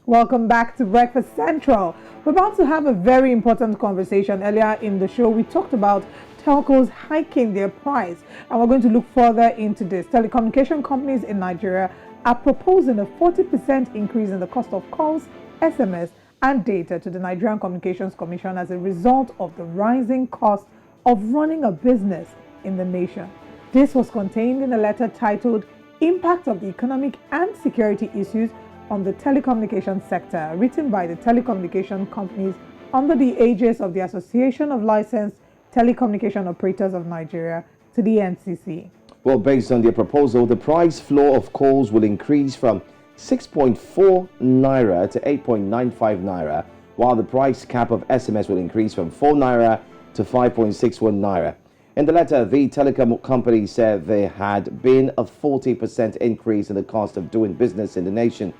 Welcome back to Breakfast Central. We're about to have a very important conversation. Earlier in the show, we talked about telcos hiking their price, and we're going to look further into this. Telecommunication companies in Nigeria are proposing a 40% increase in the cost of calls, SMS, and data to the Nigerian Communications Commission as a result of the rising cost of running a business in the nation. This was contained in a letter titled Impact of the Economic and Security Issues on the Telecommunication Sector, written by the telecommunication companies under the aegis of the Association of Licensed Telecommunication Operators of Nigeria to the NCC. Well, based on their proposal, the price floor of calls will increase from 6.4 naira to 8.95 naira, while the price cap of SMS will increase from 4 naira to 5.61 naira. In the letter, the telecom company said there had been a 40% increase in the cost of doing business in the nation.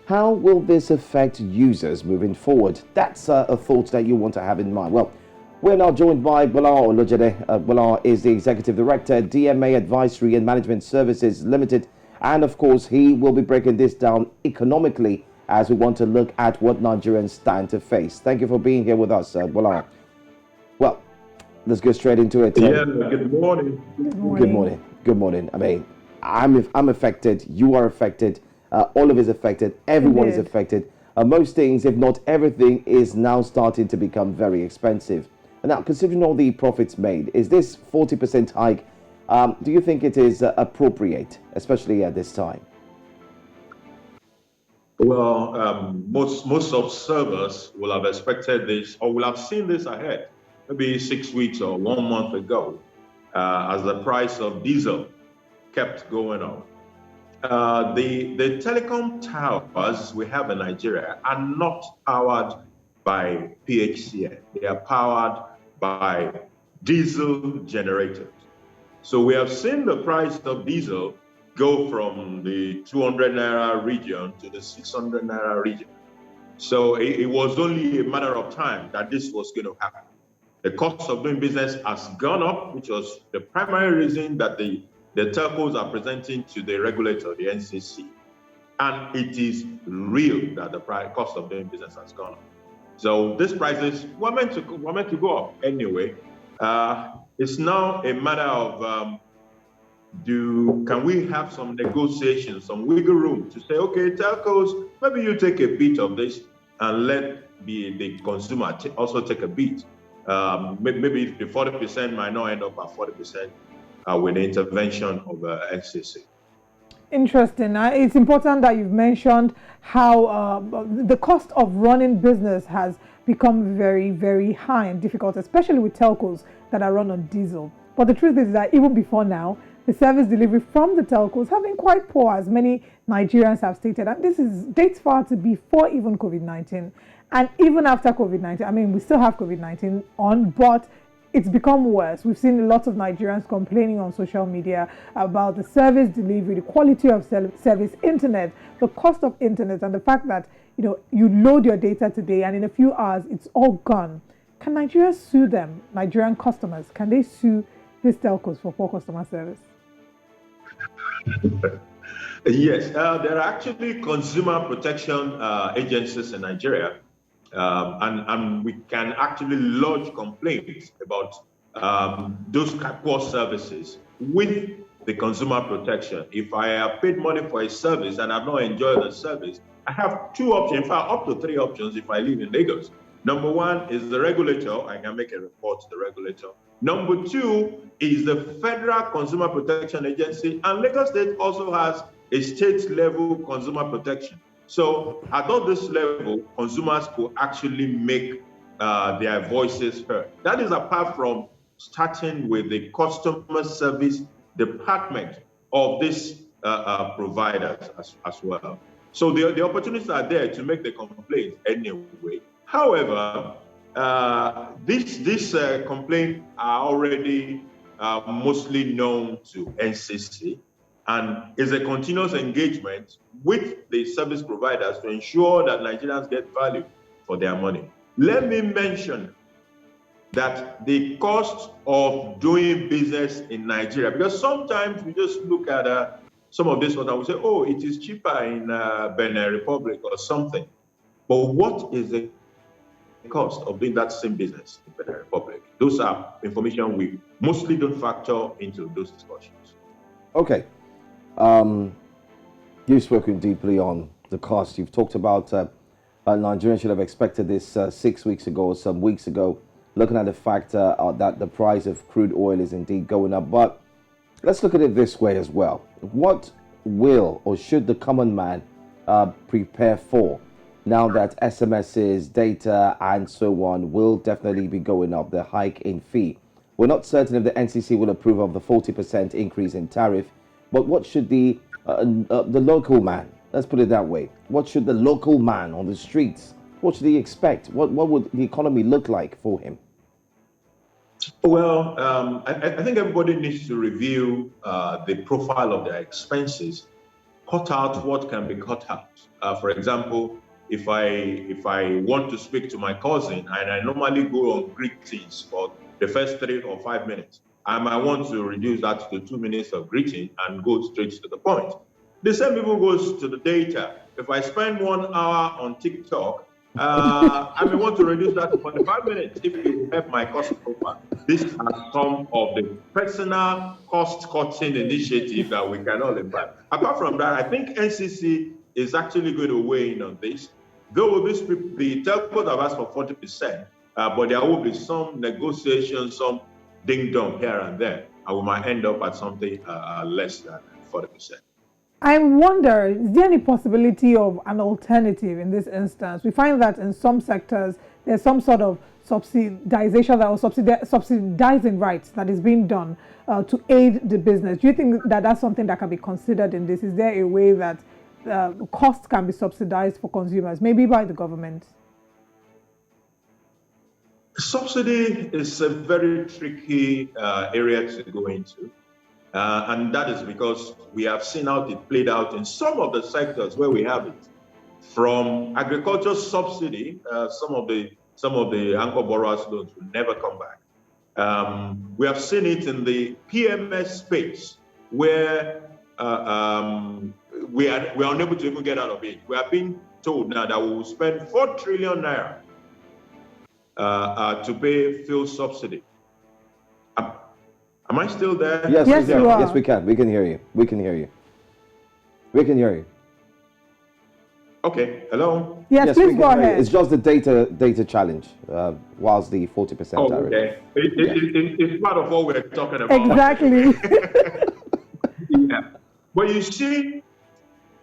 How will this affect users moving forward? That's a thought that you want to have in mind. Well, we're now joined by Bola Olojede. Bola is the Executive Director, DMA Advisory and Management Services Limited. And of course, he will be breaking this down economically as we want to look at what Nigerians stand to face. Thank you for being here with us, Bola. Well, let's go straight into it. Yeah, good morning. Good morning. Good morning. Good morning. I mean, I'm affected. You are affected. All of us affected. Everyone is affected. Most things, if not everything, is now starting to become very expensive. Now, considering all the profits made, is this 40% hike, do you think it is appropriate, especially at this time? Well, most observers will have expected this or will have seen this ahead, maybe 6 weeks or 1 month ago, as the price of diesel kept going up. The telecom towers we have in Nigeria are not powered by PHCN. They are powered by diesel generators. So we have seen the price of diesel go from the 200 naira region to the 600 naira region. So it was only a matter of time that this was going to happen. The cost of doing business has gone up, which was the primary reason that the telcos are presenting to the regulator, the NCC. And it is real that the cost of doing business has gone up. So these prices were meant to go up anyway. It's now a matter of can we have some negotiations, some wiggle room to say, okay, telcos, maybe you take a bit of this and let the consumer also take a bit. Maybe the 40% might not end up at 40%. With the intervention of NCC. Interesting. It's important that you've mentioned how the cost of running business has become very, very high and difficult, especially with telcos that are run on diesel. But the truth is that even before now, the service delivery from the telcos have been quite poor, as many Nigerians have stated. And this dates far to before even COVID-19. And even after COVID-19, I mean, we still have COVID-19 on, but it's become worse. We've seen lots of Nigerians complaining on social media about the service delivery, the quality of service, internet, the cost of internet, and the fact that you load your data today and in a few hours it's all gone. Can Nigeria sue them, Nigerian customers? Can they sue these telcos for poor customer service? Yes, there are actually consumer protection agencies in Nigeria. And we can actually lodge complaints about those poor services with the consumer protection. If I have paid money for a service and I've not enjoyed the service, I have 2 options, in fact, up to 3 options if I live in Lagos. Number 1 is the regulator. I can make a report to the regulator. Number 2 is the Federal Consumer Protection Agency, and Lagos State also has a state-level consumer protection. So at all this level, consumers could actually make their voices heard. That is apart from starting with the customer service department of these providers as well. So the opportunities are there to make the complaint anyway. However, these complaints are already mostly known to NCC, and is a continuous engagement with the service providers to ensure that Nigerians get value for their money. Let me mention that the cost of doing business in Nigeria, because sometimes we just look at some of this one and we say, oh, it is cheaper in Benin Republic or something. But what is the cost of doing that same business in the Republic? Those are information we mostly don't factor into those discussions. Okay. You've spoken deeply on the cost. You've talked about Nigerians should have expected this 6 weeks ago or some weeks ago, looking at the fact that the price of crude oil is indeed going up. But let's look at it this way as well. What will or should the common man prepare for now that SMSs, data, and so on will definitely be going up, the hike in fee? We're not certain if the NCC will approve of the 40% increase in tariff, but what should the local man, let's put it that way, what should the local man on the streets, what should he expect? What would the economy look like for him? Well, I think everybody needs to review the profile of their expenses, cut out what can be cut out. For example, if I want to speak to my cousin and I normally go on greetings for the first 3 or 5 minutes, I might want to reduce that to 2 minutes of greeting and go straight to the point. The same even goes to the data. If I spend 1 hour on TikTok, I may want to reduce that to 45 minutes if it help my cost profile. These are some of the personal cost-cutting initiatives that we can all implement. Apart from that, I think NCC is actually going to weigh in on this. Though the telcos have asked for 40%, but there will be some negotiations, some ding-dong here and there, and we might end up at something less than 40%. I wonder, is there any possibility of an alternative in this instance? We find that in some sectors, there's some sort of subsidization or subsidizing rights that is being done to aid the business. Do you think that that's something that can be considered in this? Is there a way that costs can be subsidized for consumers, maybe by the government? Subsidy is a very tricky area to go into. And that is because we have seen how it played out in some of the sectors where we have it. From agriculture subsidy, some of the anchor borrowers loans will never come back. We have seen it in the PMS space where we are unable to even get out of it. We are being told now that we will spend 4 trillion naira to pay fuel subsidy. Am I still there? Yes, yes, you are. Yes, we can. We can hear you. We can hear you. We can hear you. Okay. Hello? Yes, please go ahead. It's just the data challenge, whilst the 40% tariff. Okay. It's part of what we're talking about. Exactly. Yeah. But you see,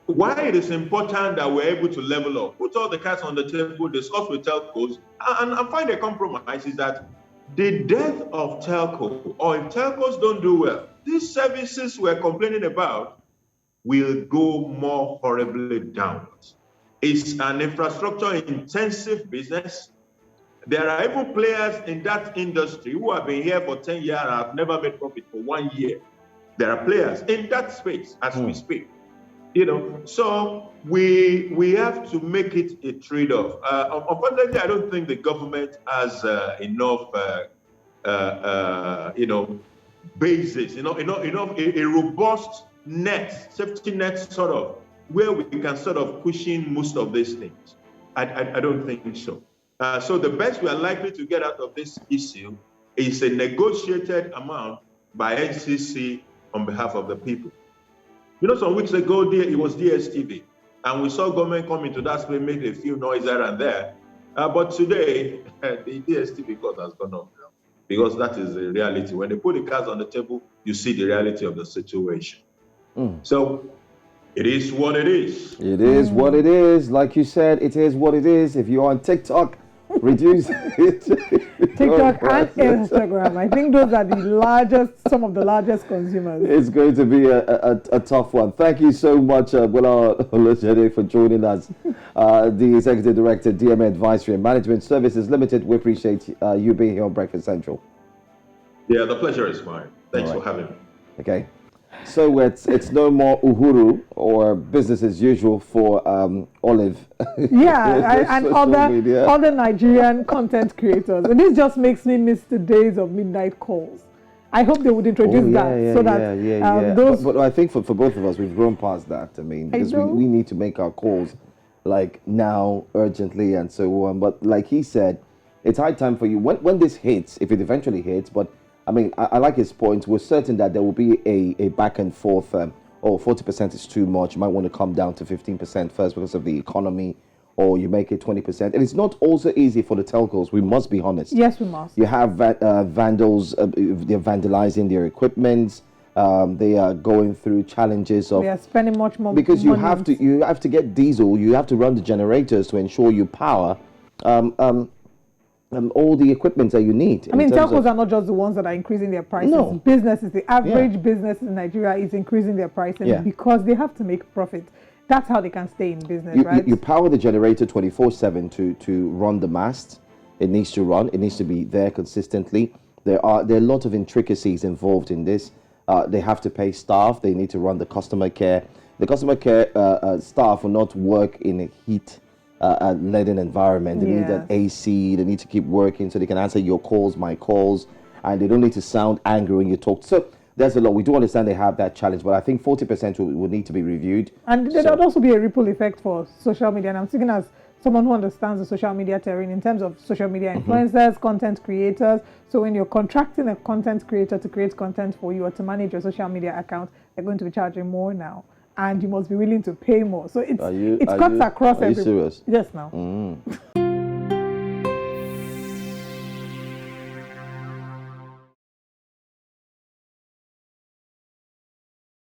why it is important that we're able to level up, put all the cards on the table, discuss with telcos, and find a compromise is that the death of telco, or if telcos don't do well, these services we're complaining about will go more horribly downwards. It's an infrastructure-intensive business. There are even players in that industry who have been here for 10 years and have never made profit for 1 year. There are players in that space as we speak. So we have to make it a trade-off. Unfortunately, I don't think the government has enough, basis, enough a robust net, safety net sort of, where we can sort of cushion most of these things. I don't think so. So the best we are likely to get out of this issue is a negotiated amount by NCC on behalf of the people. Some weeks ago, it was DSTV, and we saw government come into that space, make a few noise here and there. But today, the DSTV cost has gone up now, because that is the reality. When they put the cards on the table, you see the reality of the situation. So it is what it is. It is what it is. Like you said, it is what it is. If you're on TikTok, reduce it. TikTok and Instagram. I think those are some of the largest consumers. It's going to be a tough one. Thank you so much, Bola Olojede, for joining us. The Executive Director, DMA Advisory and Management Services Limited. We appreciate you being here on Breakfast Central. Yeah, the pleasure is mine. Thanks for having me. Okay. So it's no more Uhuru or business as usual for Olive. Yeah, and other Nigerian content creators. And this just makes me miss the days of midnight calls. I hope they would introduce that. But I think for both of us, we've grown past that. I mean, because we need to make our calls like now urgently and so on. But like he said, it's high time for you when this hits, if it eventually hits. But I mean, I like his point. We're certain that there will be a back and forth. 40% is too much. You might want to come down to 15% first because of the economy, or you make it 20%. And it's not also easy for the telcos. We must be honest. Yes, we must. You have vandals. They're vandalizing their equipment. They are going through challenges of. They are spending much more because money. you have to get diesel. You have to run the generators to ensure you power. All the equipment that you need. I mean, telcos are not just the ones that are increasing their prices. No. Businesses, the average business in Nigeria is increasing their prices because they have to make profit. That's how they can stay in business, right? You power the generator 24/7 to run the mast. It needs to run. It needs to be there consistently. There are a lot of intricacies involved in this. They have to pay staff. They need to run the customer care. The customer care staff will not work in a heat leaden environment. They need that AC. They need to keep working so they can answer your calls, my calls, and they don't need to sound angry when you talk. So there's a lot. We do understand they have that challenge, but I think 40% will need to be reviewed. And there would also be a ripple effect for social media. And I'm thinking as someone who understands the social media terrain in terms of social media influencers, content creators. So when you're contracting a content creator to create content for you or to manage your social media account, they're going to be charging more now. And you must be willing to pay more. So it cuts across every. Are you serious? Yes, now.